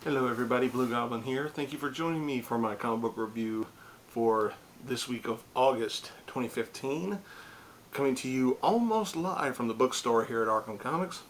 Hello everybody, Blugoblin here. Thank you for joining me for my comic book review for this week of August 2015. Coming to you almost live from the bookstore here at Arkham Comics.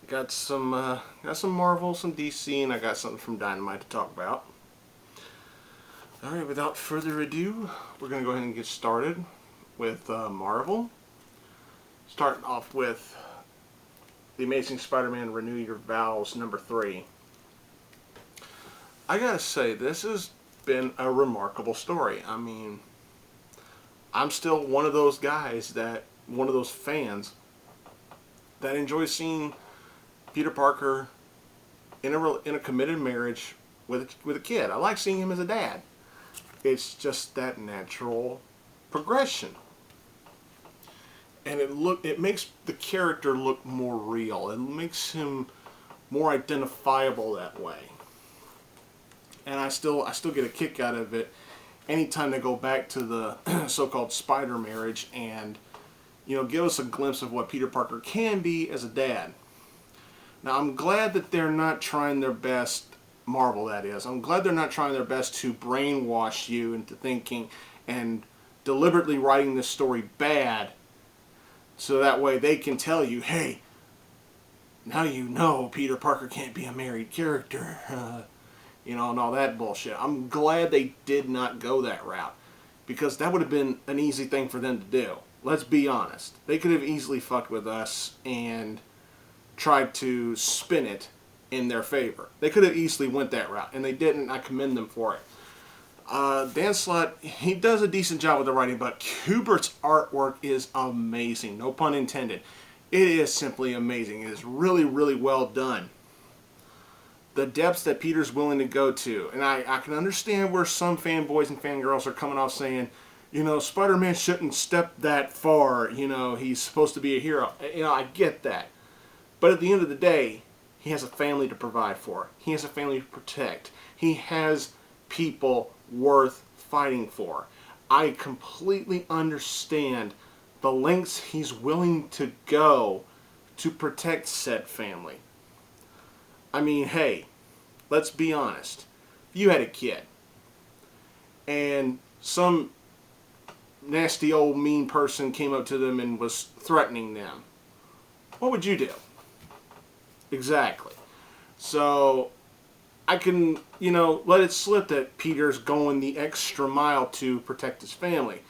Got some Marvel, some DC, and I got something from Dynamite to talk about. Alright, without further ado, we're going to go ahead and get started with Marvel. Starting off with The Amazing Spider-Man Renew Your Vows #3. I gotta say, this has been a remarkable story. I mean, I'm still one of those guys one of those fans that enjoys seeing Peter Parker in a committed marriage with a kid. I like seeing him as a dad. It's just that natural progression. And it makes the character look more real. It makes him more identifiable that way. And I still get a kick out of it anytime they go back to the so-called spider marriage and, you know, give us a glimpse of what Peter Parker can be as a dad. Now, I'm glad that they're not trying their best, Marvel that is, I'm glad they're not trying their best to brainwash you into thinking and deliberately writing this story bad so that way they can tell you, hey, now you know Peter Parker can't be a married character. You know, and all that bullshit. I'm glad they did not go that route, because that would have been an easy thing for them to do. Let's be honest. They could have easily fucked with us and tried to spin it in their favor. They could have easily went that route, and they didn't. I commend them for it. Dan Slott, he does a decent job with the writing, but Kubert's artwork is amazing. No pun intended. It is simply amazing. It is really, really well done. The depths that Peter's willing to go to. And I can understand where some fanboys and fangirls are coming off saying, you know, Spider-Man shouldn't step that far. You know, he's supposed to be a hero. You know, I get that. But at the end of the day, he has a family to provide for. He has a family to protect. He has people worth fighting for. I completely understand the lengths he's willing to go to protect said family. I mean, hey, let's be honest. If you had a kid and some nasty old mean person came up to them and was threatening them, what would you do? Exactly. So I can, you know, let it slip that Peter's going the extra mile to protect his family.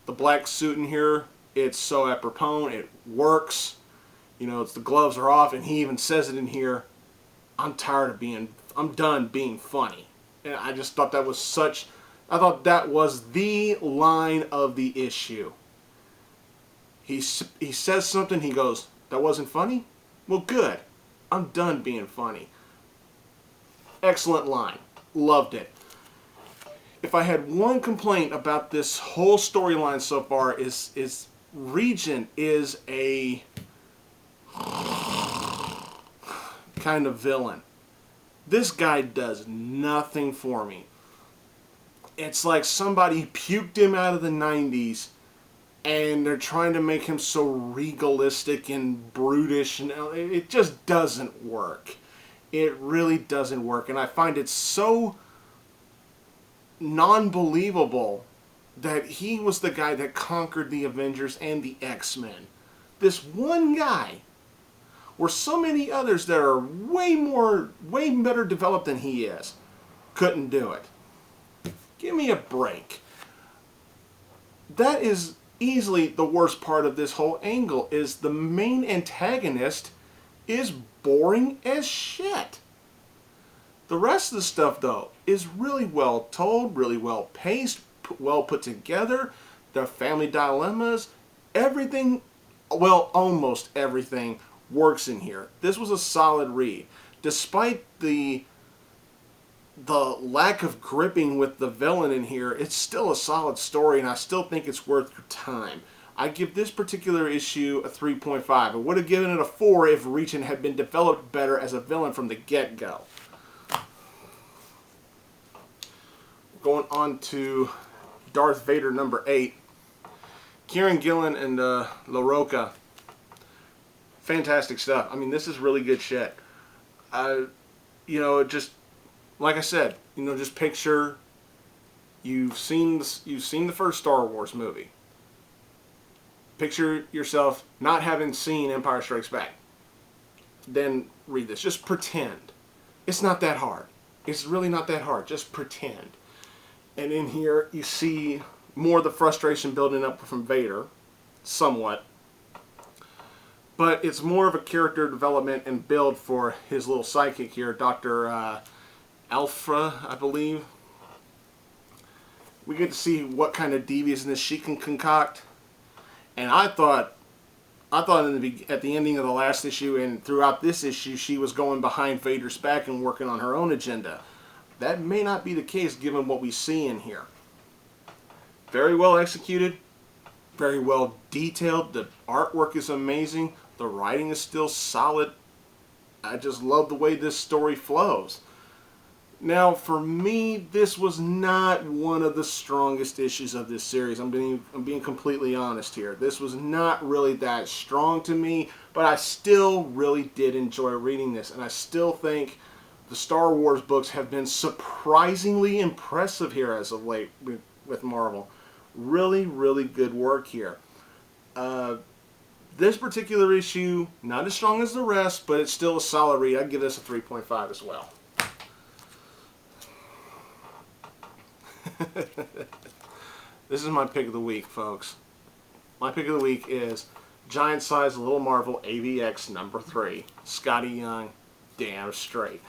The black suit in here, it's so apropos, it works. You know, the gloves are off, and he even says it in here, I'm done being funny. And I just thought that was I thought that was the line of the issue. He says something, he goes, that wasn't funny? Well, good. I'm done being funny. Excellent line. Loved it. If I had one complaint about this whole storyline so far is Regent is a kind of villain. This guy does nothing for me. It's like somebody puked him out of the 90s and they're trying to make him so regalistic and brutish, and it just doesn't work. It really doesn't work, and I find it so non-believable that he was the guy that conquered the Avengers and the X-Men. This one guy, where so many others that are way better developed than he is, couldn't do it. Give me a break. That is easily the worst part of this whole angle, is the main antagonist is boring as shit. The rest of the stuff, though, is really well told, really well paced, well put together. The family dilemmas, everything, well, almost everything works in here. This was a solid read. Despite the lack of gripping with the villain in here, it's still a solid story, and I still think it's worth your time. I give this particular issue a 3.5. I would have given it a 4 if Regent had been developed better as a villain from the get-go. Going on to Darth Vader #8. Kieran Gillen and La Roca. Fantastic stuff. I mean, this is really good shit. you know, just like I said, you know, just picture you've seen the first Star Wars movie. Picture yourself not having seen Empire Strikes Back. Then read this. Just pretend. It's not that hard. It's really not that hard. Just pretend. And in here, you see more of the frustration building up from Vader, somewhat. But it's more of a character development and build for his little sidekick here, Dr. Alpha, I believe. We get to see what kind of deviousness she can concoct. And I thought at the ending of the last issue and throughout this issue, she was going behind Vader's back and working on her own agenda. That may not be the case given what we see in here. Very well executed, very well detailed. The artwork is amazing. The writing is still solid. I just love the way this story flows. Now, for me, this was not one of the strongest issues of this series. I'm being completely honest here. This was not really that strong to me, but I still really did enjoy reading this, and I still think the Star Wars books have been surprisingly impressive here as of late with Marvel. Really, really good work here. This particular issue, not as strong as the rest, but it's still a solid read. I'd give this a 3.5 as well. This is my pick of the week, folks. My pick of the week is Giant Size Little Marvel AVX number 3. Scotty Young, damn straight.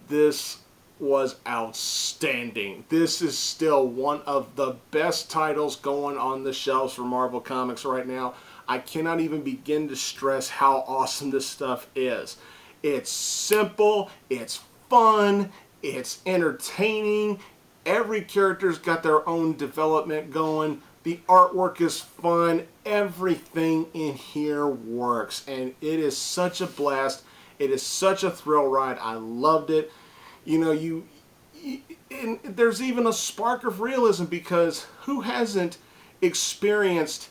This was outstanding. This is still one of the best titles going on the shelves for Marvel Comics right now. I cannot even begin to stress how awesome this stuff is. It's simple, it's fun, it's entertaining. Every character's got their own development going. The artwork is fun. Everything in here works. And it is such a blast. It is such a thrill ride. I loved it. You know, and there's even a spark of realism because who hasn't experienced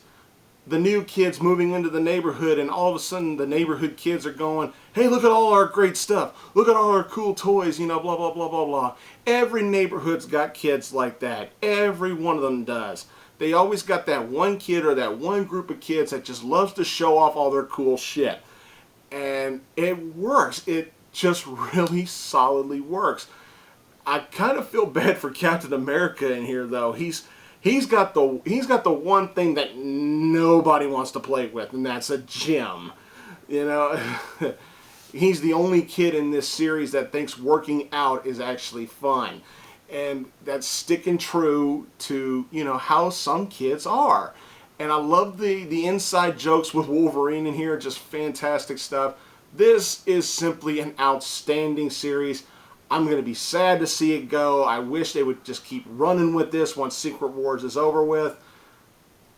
the new kids moving into the neighborhood and all of a sudden the neighborhood kids are going, hey, look at all our great stuff. Look at all our cool toys, you know, blah, blah, blah, blah, blah. Every neighborhood's got kids like that. Every one of them does. They always got that one kid or that one group of kids that just loves to show off all their cool shit. And it works. It just really solidly works. I kind of feel bad for Captain America in here, though. He's got the one thing that nobody wants to play with, and that's a gym. You know, he's the only kid in this series that thinks working out is actually fun, and that's sticking true to, you know, how some kids are. And I love the inside jokes with Wolverine in here, just fantastic stuff. This is simply an outstanding series. I'm going to be sad to see it go. I wish they would just keep running with this once Secret Wars is over with.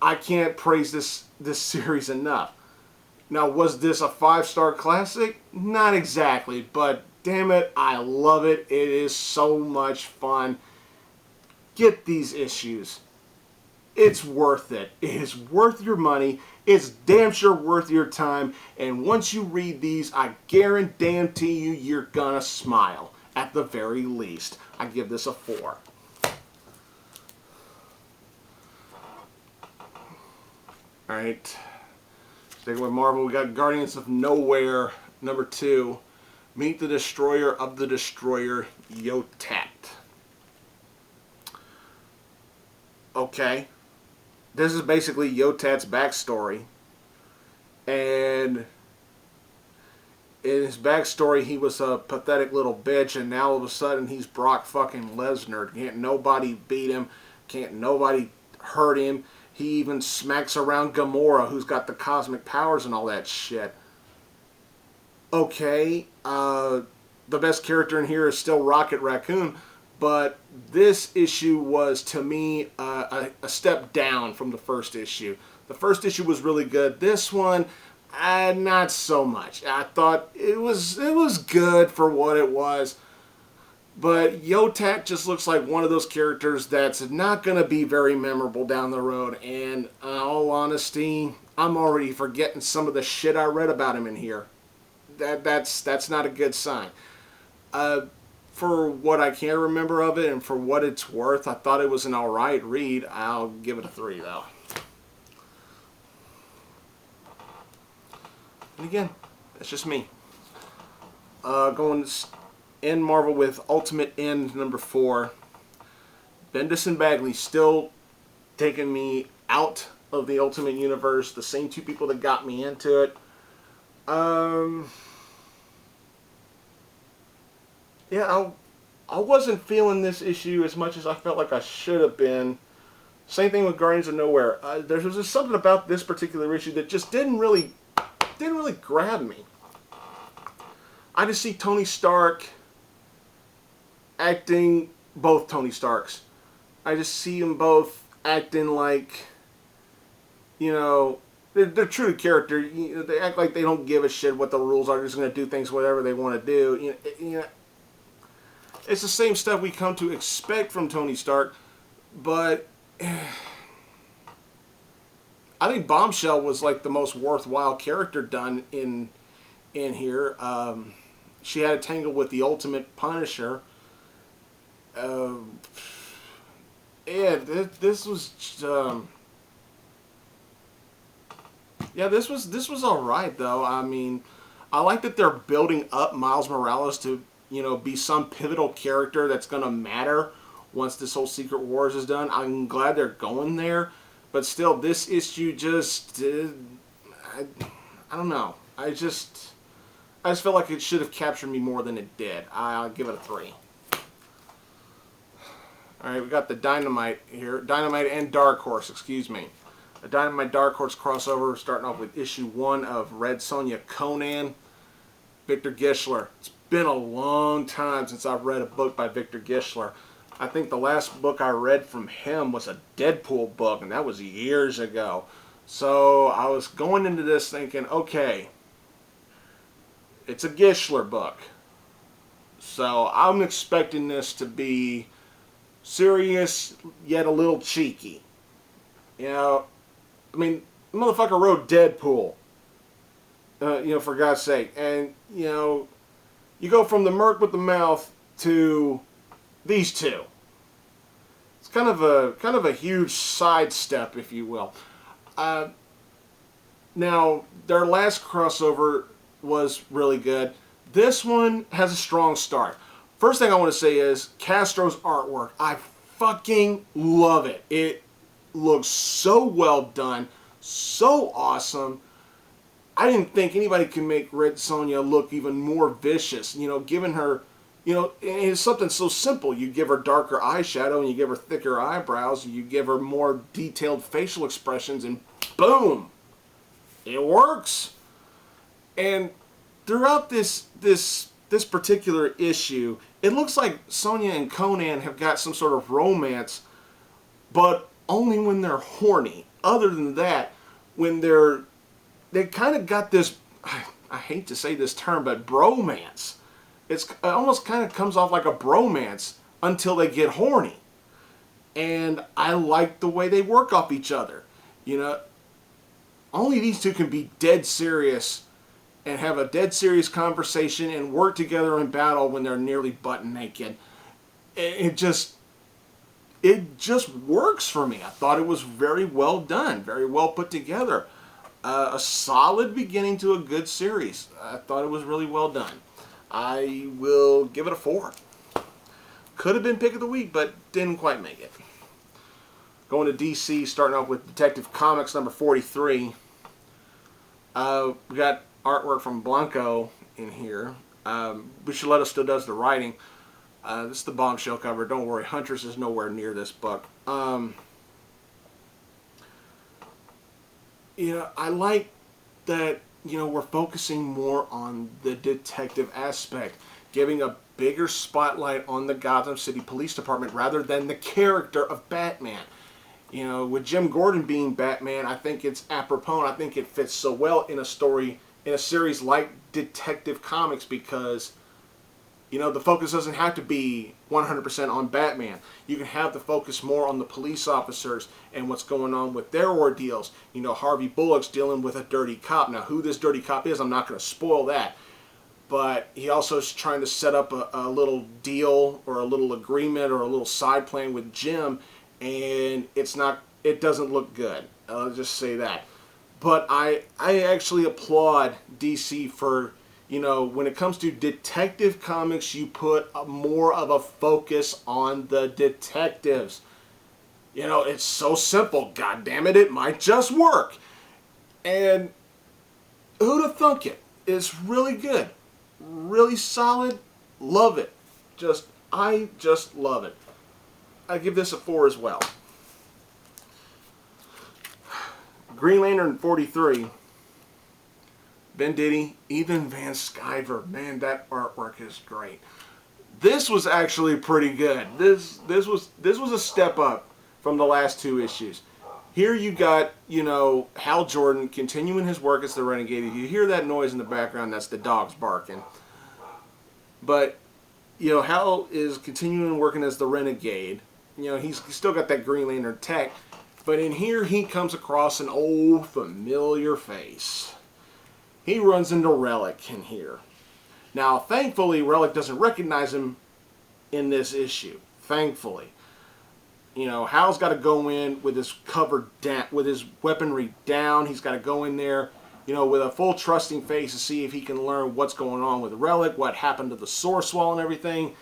I can't praise this series enough. Now, was this a 5-star classic? Not exactly, but damn it, I love it. It is so much fun. Get these issues. It's worth it. It is worth your money. It's damn sure worth your time. And once you read these, I guarantee you, you're gonna smile. At the very least. I give this a 4. Alright. Sticking with Marvel, we got Guardians of Knowhere, number 2. Meet the Destroyer of the Destroyer, Yotat. Okay. This is basically Yotat's backstory. And in his backstory, he was a pathetic little bitch, and now all of a sudden he's Brock fucking Lesnar. Can't nobody beat him. Can't nobody hurt him. He even smacks around Gamora, who's got the cosmic powers and all that shit. Okay, the best character in here is still Rocket Raccoon, but this issue was, to me, a step down from the first issue. The first issue was really good. This one, not so much. I thought it was good for what it was. But Yotat just looks like one of those characters that's not going to be very memorable down the road. And in all honesty, I'm already forgetting some of the shit I read about him in here. That's not a good sign. For what I can remember of it and for what it's worth, I thought it was an alright read. I'll give it a 3 though. And again, that's just me. Going in Marvel with Ultimate End number 4. Bendis and Bagley still taking me out of the Ultimate Universe. The same two people that got me into it. Yeah, I wasn't feeling this issue as much as I felt like I should have been. Same thing with Guardians of Knowhere. There was just something about this particular issue that just didn't really grab me. I just see Tony Stark acting, both Tony Starks. I just see them both acting like, you know, they're true to character. You know, they act like they don't give a shit what the rules are. They're just going to do things whatever they want to do. You know, it's the same stuff we come to expect from Tony Stark, but I think Bombshell was like the most worthwhile character done in here. She had a tangle with the Ultimate Punisher. Yeah, this was yeah, this was all right though. I mean, I like that they're building up Miles Morales to, you know, be some pivotal character that's gonna matter once this whole Secret Wars is done. I'm glad they're going there, but still, this issue just I don't know. I just felt like it should have captured me more than it did. I'll give it a 3. Alright, we got the Dynamite here. Dynamite and Dark Horse, excuse me. A Dynamite Dark Horse crossover, starting off with issue 1 of Red Sonja Conan. Victor Gischler. It's been a long time since I've read a book by Victor Gischler. I think the last book I read from him was a Deadpool book, and that was years ago. So I was going into this thinking, okay, it's a Gischler book. So I'm expecting this to be serious, yet a little cheeky. You know, I mean, the motherfucker wrote Deadpool. You know, for God's sake. And, you know, you go from the Merc with the Mouth to these two. It's kind of a huge sidestep, if you will. Now, their last crossover was really good. This one has a strong start. First thing I want to say is Castro's artwork. I fucking love it. It looks so well done, so awesome. I didn't think anybody could make Red Sonja look even more vicious. You know, giving her, you know, it's something so simple. You give her darker eyeshadow and you give her thicker eyebrows. And you give her more detailed facial expressions and boom, it works. And throughout this particular issue, it looks like Sonja and Conan have got some sort of romance, but only when they're horny. Other than that, when they kind of got this, I hate to say this term, but bromance. It almost kind of comes off like a bromance until they get horny. And I like the way they work off each other. You know, only these two can be dead serious and have a dead serious conversation and work together in battle when they're nearly butt naked. It just works for me. I thought it was very well done, very well put together. A solid beginning to a good series. I thought it was really well done. I will give it a 4. Could have been pick of the week, but didn't quite make it. Going to DC, starting off with Detective Comics number 43. We got artwork from Blanco in here. Buccioletta still does the writing. This is the Bombshell cover. Don't worry, Huntress is nowhere near this book. You know, I like that, you know, we're focusing more on the detective aspect, giving a bigger spotlight on the Gotham City Police Department rather than the character of Batman. You know, with Jim Gordon being Batman, I think it's apropos. I think it fits so well in a story, in a series like Detective Comics, because, you know, the focus doesn't have to be 100% on Batman. You can have the focus more on the police officers and what's going on with their ordeals. You know, Harvey Bullock's dealing with a dirty cop. Now, who this dirty cop is, I'm not going to spoil that. but he also is trying to set up a little deal or a little agreement or a little side plan with Jim, and it doesn't look good. I'll just say that. But I actually applaud DC for, when it comes to detective comics, you put more of a focus on the detectives. It's so simple. God damn it, it might just work. And who'da thunk it? It's really good. Really solid. Love it. I just love it. I give this a 4 as well. Green Lantern 43. Ben Diddy, Ethan Van Sciver. Man, that artwork is great. This was actually pretty good. This was a step up from the last 2 issues. Here you got, Hal Jordan continuing his work as the Renegade. If you hear that noise in the background, that's the dogs barking. But, Hal is continuing working as the Renegade. He's still got that Green Lantern tech. But in here, he comes across an old familiar face. He runs into Relic in here. Now, thankfully, Relic doesn't recognize him in this issue. Thankfully. Hal's got to go in with his cover down, with his weaponry down. He's got to go in there, with a full trusting face to see if he can learn what's going on with Relic, what happened to the Source Wall and everything.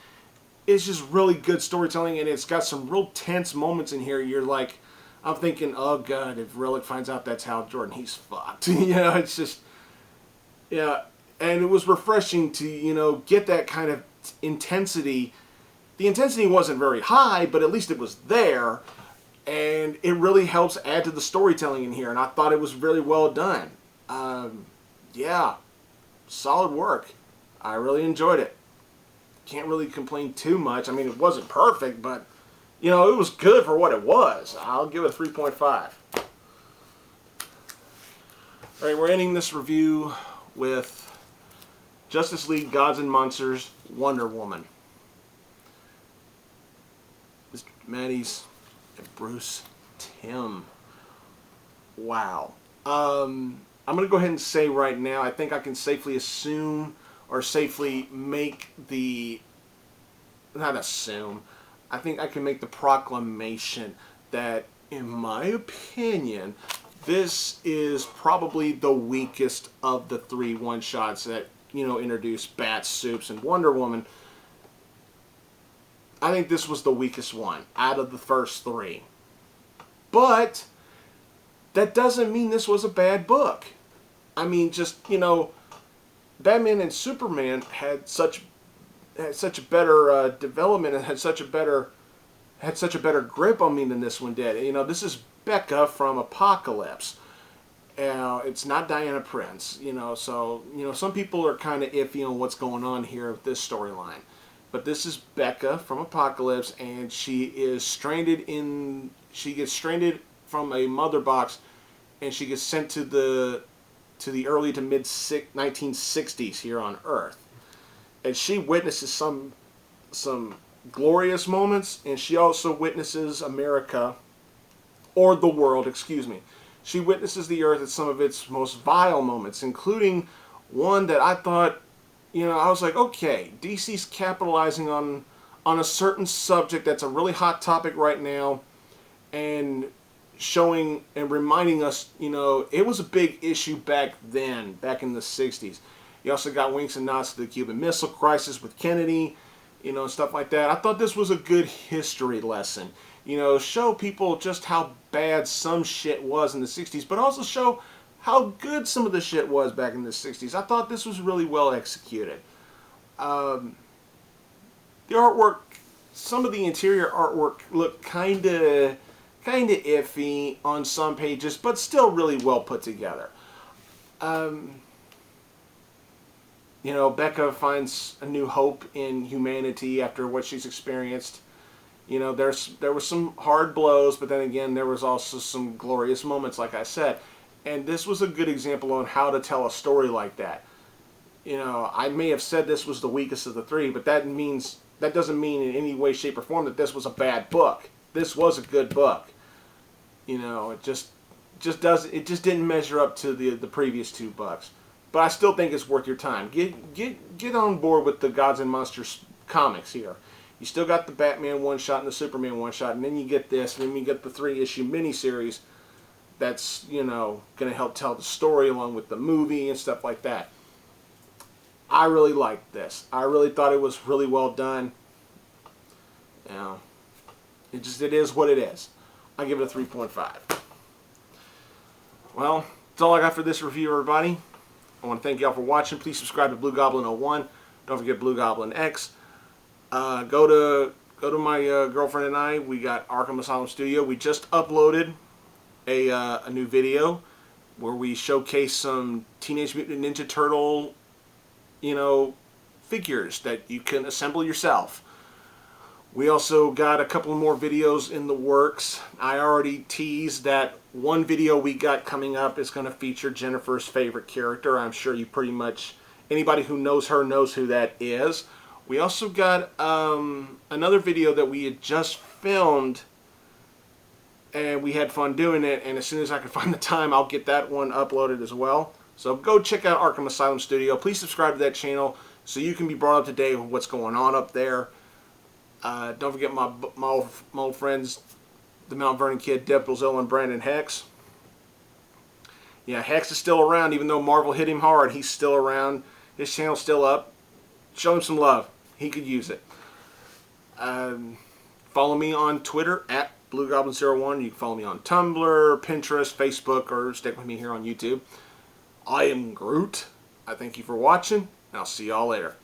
It's just really good storytelling, and it's got some real tense moments in here. You're like, I'm thinking, oh god, if Relic finds out that's Hal Jordan, he's fucked. It's just, yeah. And it was refreshing to, get that kind of intensity. The intensity wasn't very high, but at least it was there. And it really helps add to the storytelling in here. And I thought it was really well done. Yeah, solid work. I really enjoyed it. Can't really complain too much. I mean, it wasn't perfect, but, it was good for what it was. I'll give it a 3.5. All right, we're ending this review with Justice League Gods and Monsters Wonder Woman. Mr. Maddie's and Bruce Timm. Wow. I'm going to go ahead and say right now, I think I can safely assume or safely make the, not assume, I think I can make the proclamation that, in my opinion, this is probably the weakest of the 3 one-shots that, introduce Bat, Supes, and Wonder Woman. I think this was the weakest one out of the first 3. But that doesn't mean this was a bad book. I mean, just, Batman and Superman had such a better development and had such a better grip on me than this one did. This is Becca from Apocalypse. It's not Diana Prince. So some people are kind of iffy on what's going on here with this storyline. But this is Becca from Apocalypse, and she is stranded in. She gets stranded from a mother box, and she gets sent to the early to mid 1960s here on Earth, and she witnesses some glorious moments, and she also witnesses America, or the world, excuse me. She witnesses the Earth at some of its most vile moments, including one that I thought. I was like, okay, DC's capitalizing on a certain subject that's a really hot topic right now, and showing and reminding us, it was a big issue back then, back in the 60s. You also got winks and nods to the Cuban Missile Crisis with Kennedy, stuff like that. I thought this was a good history lesson. Show people just how bad some shit was in the 60s, but also show how good some of the shit was back in the 60s. I thought this was really well executed. The artwork, some of the interior artwork looked kind of iffy on some pages, but still really well put together. Becca finds a new hope in humanity after what she's experienced. There were some hard blows, but then again, there was also some glorious moments, like I said. And this was a good example on how to tell a story like that. I may have said this was the weakest of the 3, but that doesn't mean in any way, shape, or form that this was a bad book. This was a good book. It just didn't measure up to the previous 2 books. but I still think it's worth your time. Get on board with the Gods and Monsters comics here. You still got the Batman one-shot and the Superman one-shot, and then you get this, and then you get the 3-issue miniseries that's, you know, going to help tell the story along with the movie and stuff like that. I really liked this. I really thought it was really well done. You know, it is what it is. I give it a 3.5. Well, that's all I got for this review, everybody. I want to thank y'all for watching. Please subscribe to Blugoblin01. Don't forget Blugoblin X. Go to my girlfriend and I. We got Arkham Asylum Studio. We just uploaded a new video where we showcase some Teenage Mutant Ninja Turtle, you know, figures that you can assemble yourself. We also got a couple more videos in the works. I already teased that one video we got coming up is going to feature Jennifer's favorite character. I'm sure you pretty much, anybody who knows her knows who that is. We also got another video that we had just filmed, and we had fun doing it, and as soon as I can find the time, I'll get that one uploaded as well. So go check out Arkham Asylum Studio. Please subscribe to that channel so you can be brought up to date with what's going on up there. Don't forget my old friends, TheMtVernonKid, Deadpoolzilla, and Brandon Hex. Yeah, Hex is still around, even though Marvel hit him hard. He's still around. His channel's still up. Show him some love. He could use it. Follow me on Twitter at Blugoblin01. You can follow me on Tumblr, Pinterest, Facebook, or stick with me here on YouTube. I am Groot. I thank you for watching, and I'll see y'all later.